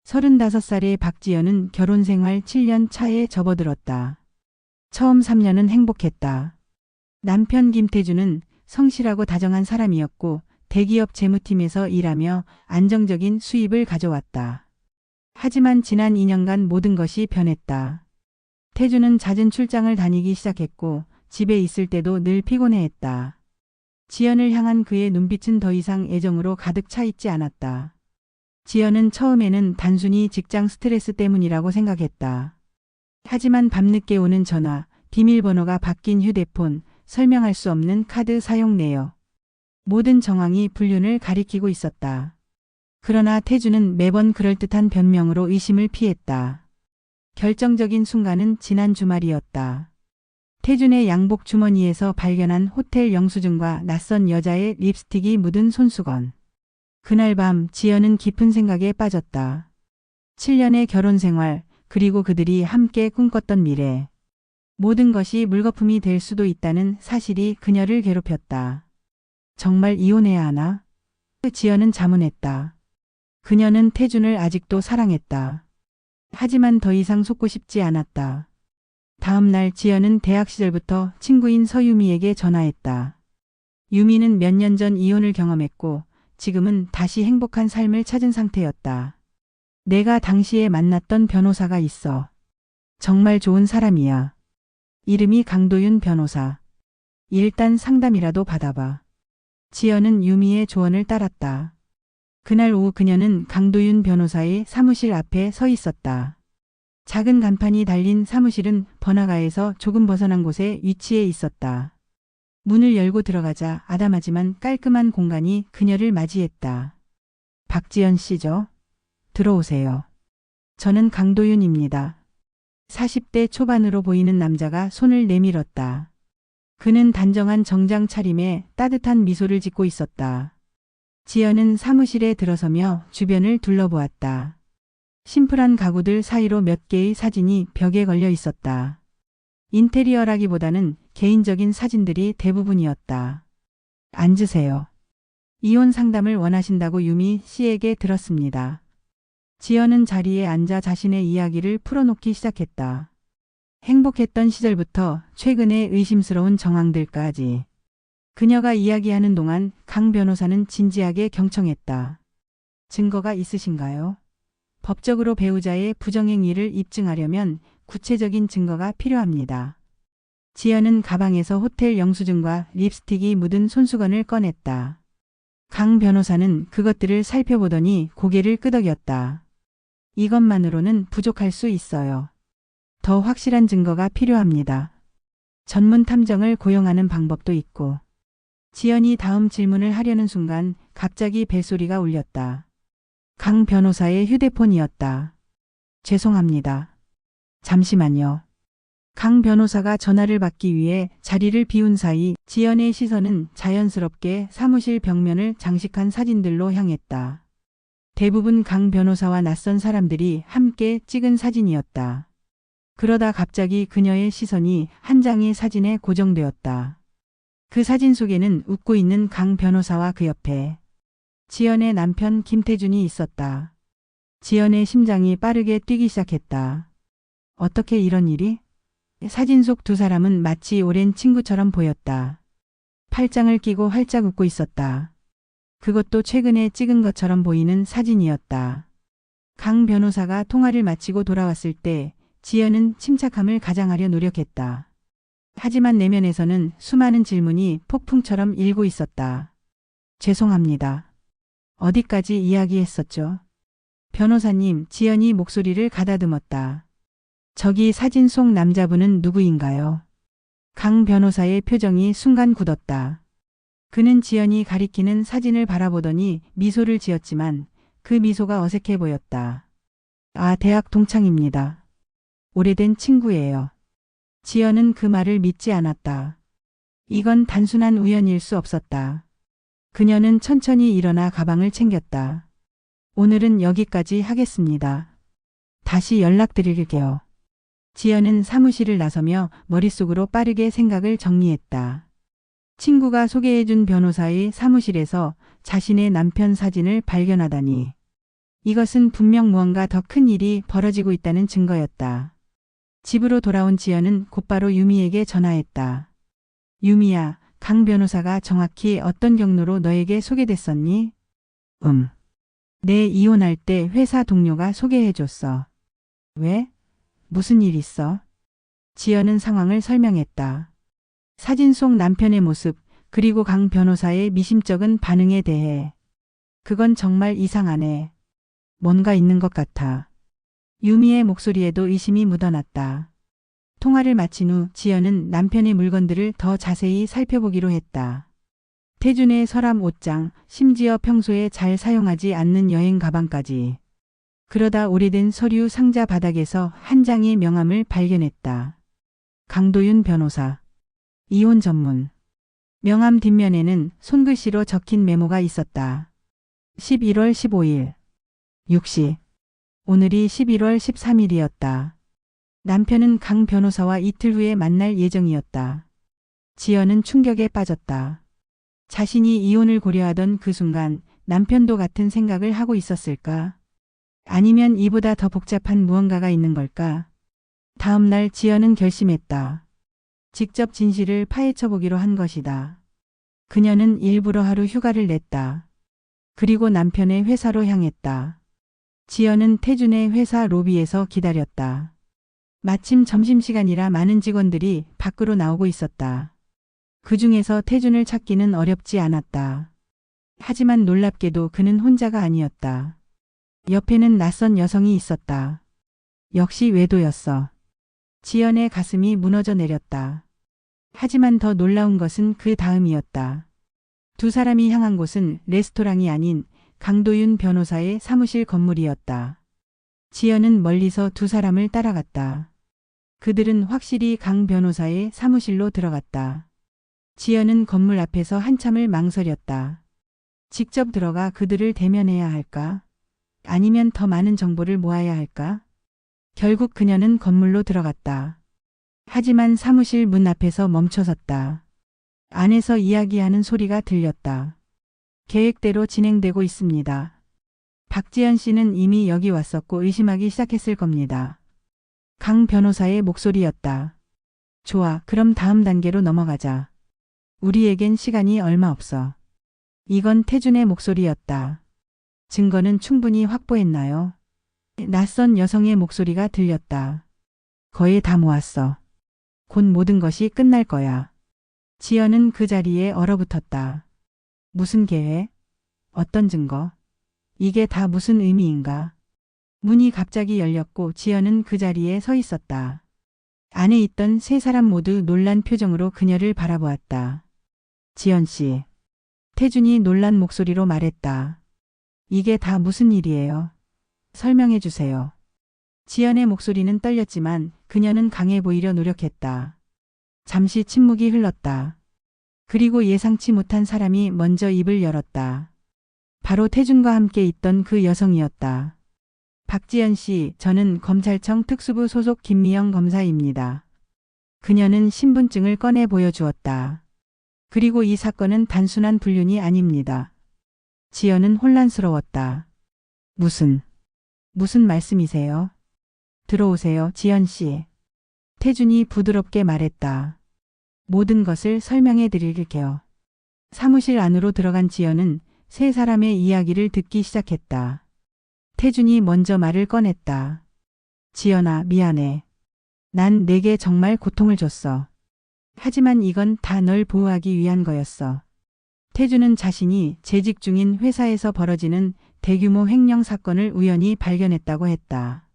35살의 박지연은 결혼 생활 7년 차에 접어들었다. 처음 3년은 행복했다. 남편 김태준은 성실하고 다정한 사람이었고 대기업 재무팀에서 일하며 안정적인 수입을 가져왔다. 하지만 지난 2년간 모든 것이 변했다. 태준은 잦은 출장을 다니기 시작했고 집에 있을 때도 늘 피곤해했다. 지연을 향한 그의 눈빛은 더 이상 애정으로 가득 차 있지 않았다. 지연은 처음에는 단순히 직장 스트레스 때문이라고 생각했다. 하지만 밤늦게 오는 전화, 비밀번호가 바뀐 휴대폰, 설명할 수 없는 카드 사용 내역. 모든 정황이 불륜을 가리키고 있었다. 그러나 태준은 매번 그럴듯한 변명으로 의심을 피했다. 결정적인 순간은 지난 주말이었다. 태준의 양복 주머니에서 발견한 호텔 영수증과 낯선 여자의 립스틱이 묻은 손수건. 그날 밤 지연은 깊은 생각에 빠졌다. 7년의 결혼 생활, 그리고 그들이 함께 꿈꿨던 미래. 모든 것이 물거품이 될 수도 있다는 사실이 그녀를 괴롭혔다. 정말 이혼해야 하나? 지연은 자문했다. 그녀는 태준을 아직도 사랑했다. 하지만 더 이상 속고 싶지 않았다. 다음 날 지연은 대학 시절부터 친구인 서유미에게 전화했다. 유미는 몇 년 전 이혼을 경험했고 지금은 다시 행복한 삶을 찾은 상태였다. 내가 당시에 만났던 변호사가 있어. 정말 좋은 사람이야. 이름이 강도윤 변호사. 일단 상담이라도 받아봐. 지연은 유미의 조언을 따랐다. 그날 오후 그녀는 강도윤 변호사의 사무실 앞에 서 있었다. 작은 간판이 달린 사무실은 번화가에서 조금 벗어난 곳에 위치해 있었다. 문을 열고 들어가자 아담하지만 깔끔한 공간이 그녀를 맞이했다. 박지연 씨죠? 들어오세요. 저는 강도윤입니다. 40대 초반으로 보이는 남자가 손을 내밀었다. 그는 단정한 정장 차림에 따뜻한 미소를 짓고 있었다. 지연은 사무실에 들어서며 주변을 둘러보았다. 심플한 가구들 사이로 몇 개의 사진이 벽에 걸려 있었다. 인테리어라기보다는 개인적인 사진들이 대부분이었다. 앉으세요. 이혼 상담을 원하신다고 유미 씨에게 들었습니다. 지연은 자리에 앉아 자신의 이야기를 풀어놓기 시작했다. 행복했던 시절부터 최근의 의심스러운 정황들까지. 그녀가 이야기하는 동안 강 변호사는 진지하게 경청했다. 증거가 있으신가요? 법적으로 배우자의 부정행위를 입증하려면 구체적인 증거가 필요합니다. 지연은 가방에서 호텔 영수증과 립스틱이 묻은 손수건을 꺼냈다. 강 변호사는 그것들을 살펴보더니 고개를 끄덕였다. 이것만으로는 부족할 수 있어요. 더 확실한 증거가 필요합니다. 전문 탐정을 고용하는 방법도 있고. 지연이 다음 질문을 하려는 순간 갑자기 벨소리가 울렸다. 강 변호사의 휴대폰이었다. 죄송합니다. 잠시만요. 강 변호사가 전화를 받기 위해 자리를 비운 사이 지연의 시선은 자연스럽게 사무실 벽면을 장식한 사진들로 향했다. 대부분 강 변호사와 낯선 사람들이 함께 찍은 사진이었다. 그러다 갑자기 그녀의 시선이 한 장의 사진에 고정되었다. 그 사진 속에는 웃고 있는 강 변호사와 그 옆에 지연의 남편 김태준이 있었다. 지연의 심장이 빠르게 뛰기 시작했다. 어떻게 이런 일이? 사진 속 두 사람은 마치 오랜 친구처럼 보였다. 팔짱을 끼고 활짝 웃고 있었다. 그것도 최근에 찍은 것처럼 보이는 사진이었다. 강 변호사가 통화를 마치고 돌아왔을 때 지연은 침착함을 가장하려 노력했다. 하지만 내면에서는 수많은 질문이 폭풍처럼 일고 있었다. 죄송합니다. 어디까지 이야기했었죠? 변호사님, 지연이 목소리를 가다듬었다. 저기 사진 속 남자분은 누구인가요? 강 변호사의 표정이 순간 굳었다. 그는 지연이 가리키는 사진을 바라보더니 미소를 지었지만 그 미소가 어색해 보였다. 아, 대학 동창입니다. 오래된 친구예요. 지연은 그 말을 믿지 않았다. 이건 단순한 우연일 수 없었다. 그녀는 천천히 일어나 가방을 챙겼다. 오늘은 여기까지 하겠습니다. 다시 연락드릴게요. 지연은 사무실을 나서며 머릿속으로 빠르게 생각을 정리했다. 친구가 소개해준 변호사의 사무실에서 자신의 남편 사진을 발견하다니. 이것은 분명 무언가 더 큰 일이 벌어지고 있다는 증거였다. 집으로 돌아온 지연은 곧바로 유미에게 전화했다. 유미야, 강 변호사가 정확히 어떤 경로로 너에게 소개됐었니? 내 이혼할 때 회사 동료가 소개해줬어. 왜? 무슨 일 있어? 지연은 상황을 설명했다. 사진 속 남편의 모습, 그리고 강 변호사의 미심쩍은 반응에 대해. 그건 정말 이상하네. 뭔가 있는 것 같아. 유미의 목소리에도 의심이 묻어났다. 통화를 마친 후 지연은 남편의 물건들을 더 자세히 살펴보기로 했다. 태준의 서랍 옷장, 심지어 평소에 잘 사용하지 않는 여행 가방까지. 그러다 오래된 서류 상자 바닥에서 한 장의 명함을 발견했다. 강도윤 변호사. 이혼 전문. 명함 뒷면에는 손글씨로 적힌 메모가 있었다. 11월 15일. 6시. 오늘이 11월 13일이었다. 남편은 강 변호사와 이틀 후에 만날 예정이었다. 지연은 충격에 빠졌다. 자신이 이혼을 고려하던 그 순간 남편도 같은 생각을 하고 있었을까? 아니면 이보다 더 복잡한 무언가가 있는 걸까? 다음 날 지연은 결심했다. 직접 진실을 파헤쳐 보기로 한 것이다. 그녀는 일부러 하루 휴가를 냈다. 그리고 남편의 회사로 향했다. 지연은 태준의 회사 로비에서 기다렸다. 마침 점심시간이라 많은 직원들이 밖으로 나오고 있었다. 그 중에서 태준을 찾기는 어렵지 않았다. 하지만 놀랍게도 그는 혼자가 아니었다. 옆에는 낯선 여성이 있었다. 역시 외도였어. 지연의 가슴이 무너져 내렸다. 하지만 더 놀라운 것은 그 다음이었다. 두 사람이 향한 곳은 레스토랑이 아닌 강도윤 변호사의 사무실 건물이었다. 지연은 멀리서 두 사람을 따라갔다. 그들은 확실히 강 변호사의 사무실로 들어갔다. 지연은 건물 앞에서 한참을 망설였다. 직접 들어가 그들을 대면해야 할까? 아니면 더 많은 정보를 모아야 할까? 결국 그녀는 건물로 들어갔다. 하지만 사무실 문 앞에서 멈춰섰다. 안에서 이야기하는 소리가 들렸다. 계획대로 진행되고 있습니다. 박지연 씨는 이미 여기 왔었고 의심하기 시작했을 겁니다. 강 변호사의 목소리였다. 좋아, 그럼 다음 단계로 넘어가자. 우리에겐 시간이 얼마 없어. 이건 태준의 목소리였다. 증거는 충분히 확보했나요? 낯선 여성의 목소리가 들렸다. 거의 다 모았어. 곧 모든 것이 끝날 거야. 지연은 그 자리에 얼어붙었다. 무슨 계획? 어떤 증거? 이게 다 무슨 의미인가? 문이 갑자기 열렸고 지연은 그 자리에 서 있었다. 안에 있던 세 사람 모두 놀란 표정으로 그녀를 바라보았다. 지연 씨. 태준이 놀란 목소리로 말했다. 이게 다 무슨 일이에요? 설명해 주세요. 지연의 목소리는 떨렸지만 그녀는 강해 보이려 노력했다. 잠시 침묵이 흘렀다. 그리고 예상치 못한 사람이 먼저 입을 열었다. 바로 태준과 함께 있던 그 여성이었다. 박지연 씨, 저는 검찰청 특수부 소속 김미영 검사입니다. 그녀는 신분증을 꺼내 보여주었다. 그리고 이 사건은 단순한 불륜이 아닙니다. 지연은 혼란스러웠다. 무슨 말씀이세요? 들어오세요, 지연 씨. 태준이 부드럽게 말했다. 모든 것을 설명해 드릴게요. 사무실 안으로 들어간 지연은 세 사람의 이야기를 듣기 시작했다. 태준이 먼저 말을 꺼냈다. 지연아, 미안해. 난 내게 정말 고통을 줬어. 하지만 이건 다 널 보호하기 위한 거였어. 태준은 자신이 재직 중인 회사에서 벌어지는 대규모 횡령 사건을 우연히 발견했다고 했다.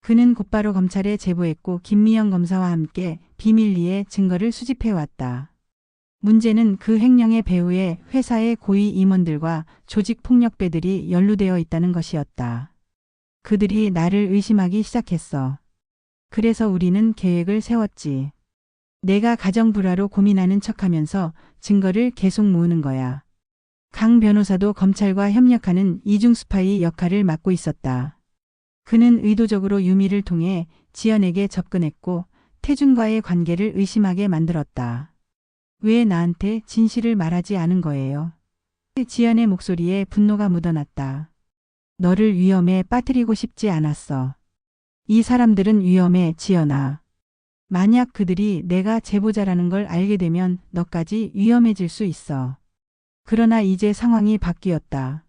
그는 곧바로 검찰에 제보했고 김미영 검사와 함께 비밀리에 증거를 수집해왔다. 문제는 그 횡령의 배후에 회사의 고위 임원들과 조직 폭력배들이 연루되어 있다는 것이었다. 그들이 나를 의심하기 시작했어. 그래서 우리는 계획을 세웠지. 내가 가정불화로 고민하는 척하면서 증거를 계속 모으는 거야. 강 변호사도 검찰과 협력하는 이중 스파이 역할을 맡고 있었다. 그는 의도적으로 유미를 통해 지연에게 접근했고 태준과의 관계를 의심하게 만들었다. 왜 나한테 진실을 말하지 않은 거예요? 지연의 목소리에 분노가 묻어났다. 너를 위험에 빠뜨리고 싶지 않았어. 이 사람들은 위험해, 지연아. 만약 그들이 내가 제보자라는 걸 알게 되면 너까지 위험해질 수 있어. 그러나 이제 상황이 바뀌었다.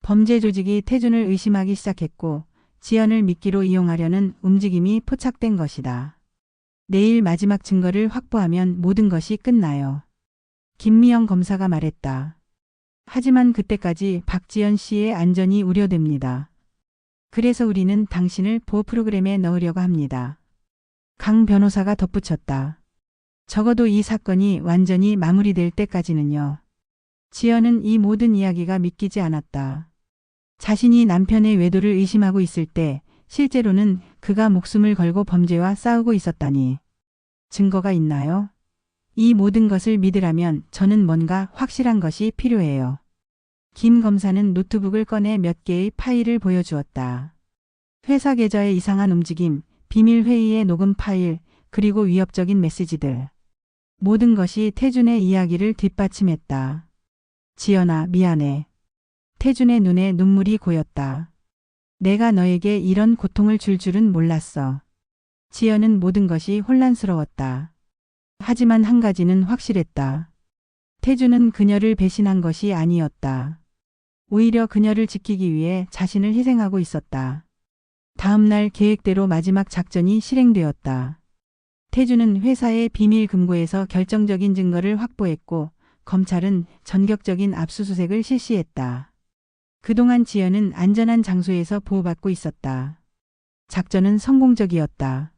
범죄 조직이 태준을 의심하기 시작했고 지연을 미끼로 이용하려는 움직임이 포착된 것이다. 내일 마지막 증거를 확보하면 모든 것이 끝나요. 김미영 검사가 말했다. 하지만 그때까지 박지연 씨의 안전이 우려됩니다. 그래서 우리는 당신을 보호 프로그램에 넣으려고 합니다. 강 변호사가 덧붙였다. 적어도 이 사건이 완전히 마무리될 때까지는요. 지연은 이 모든 이야기가 믿기지 않았다. 자신이 남편의 외도를 의심하고 있을 때 실제로는 그가 목숨을 걸고 범죄와 싸우고 있었다니. 증거가 있나요? 이 모든 것을 믿으라면 저는 뭔가 확실한 것이 필요해요. 김 검사는 노트북을 꺼내 몇 개의 파일을 보여주었다. 회사 계좌의 이상한 움직임, 비밀 회의의 녹음 파일, 그리고 위협적인 메시지들. 모든 것이 태준의 이야기를 뒷받침했다. 지연아, 미안해. 태준의 눈에 눈물이 고였다. 내가 너에게 이런 고통을 줄 줄은 몰랐어. 지연은 모든 것이 혼란스러웠다. 하지만 한 가지는 확실했다. 태준은 그녀를 배신한 것이 아니었다. 오히려 그녀를 지키기 위해 자신을 희생하고 있었다. 다음 날 계획대로 마지막 작전이 실행되었다. 태준은 회사의 비밀 금고에서 결정적인 증거를 확보했고 검찰은 전격적인 압수수색을 실시했다. 그동안 지연은 안전한 장소에서 보호받고 있었다. 작전은 성공적이었다.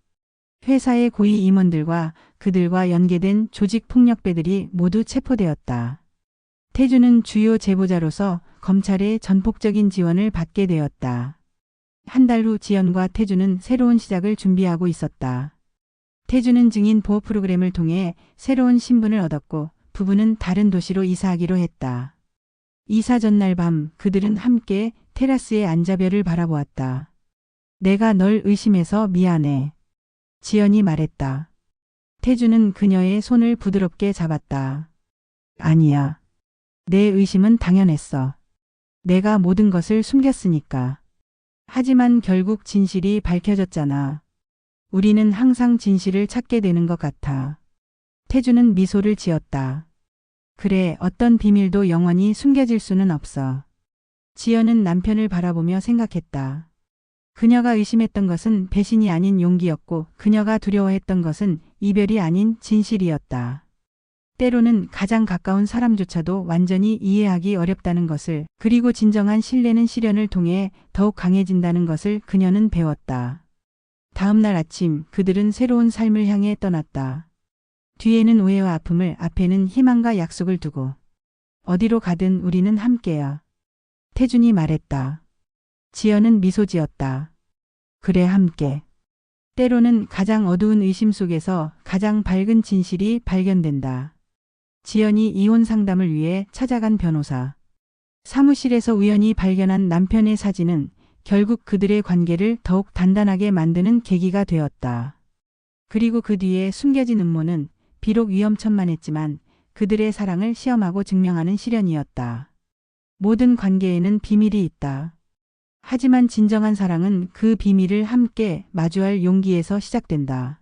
회사의 고위 임원들과 그들과 연계된 조직 폭력배들이 모두 체포되었다. 태준은 주요 제보자로서 검찰의 전폭적인 지원을 받게 되었다. 한 달 후 지연과 태준은 새로운 시작을 준비하고 있었다. 태준은 증인 보호 프로그램을 통해 새로운 신분을 얻었고 부부는 다른 도시로 이사하기로 했다. 이사 전날 밤 그들은 함께 테라스에 앉아 별을 바라보았다. 내가 널 의심해서 미안해. 지연이 말했다. 태준은 그녀의 손을 부드럽게 잡았다. 아니야. 내 의심은 당연했어. 내가 모든 것을 숨겼으니까. 하지만 결국 진실이 밝혀졌잖아. 우리는 항상 진실을 찾게 되는 것 같아. 태준은 미소를 지었다. 그래, 어떤 비밀도 영원히 숨겨질 수는 없어. 지연은 남편을 바라보며 생각했다. 그녀가 의심했던 것은 배신이 아닌 용기였고 그녀가 두려워했던 것은 이별이 아닌 진실이었다. 때로는 가장 가까운 사람조차도 완전히 이해하기 어렵다는 것을, 그리고 진정한 신뢰는 시련을 통해 더욱 강해진다는 것을 그녀는 배웠다. 다음 날 아침 그들은 새로운 삶을 향해 떠났다. 뒤에는 오해와 아픔을, 앞에는 희망과 약속을 두고. 어디로 가든 우리는 함께야. 태준이 말했다. 지연은 미소 지었다. 그래, 함께. 때로는 가장 어두운 의심 속에서 가장 밝은 진실이 발견된다. 지연이 이혼 상담을 위해 찾아간 변호사. 사무실에서 우연히 발견한 남편의 사진은 결국 그들의 관계를 더욱 단단하게 만드는 계기가 되었다. 그리고 그 뒤에 숨겨진 음모는 비록 위험천만했지만 그들의 사랑을 시험하고 증명하는 시련이었다. 모든 관계에는 비밀이 있다. 하지만 진정한 사랑은 그 비밀을 함께 마주할 용기에서 시작된다.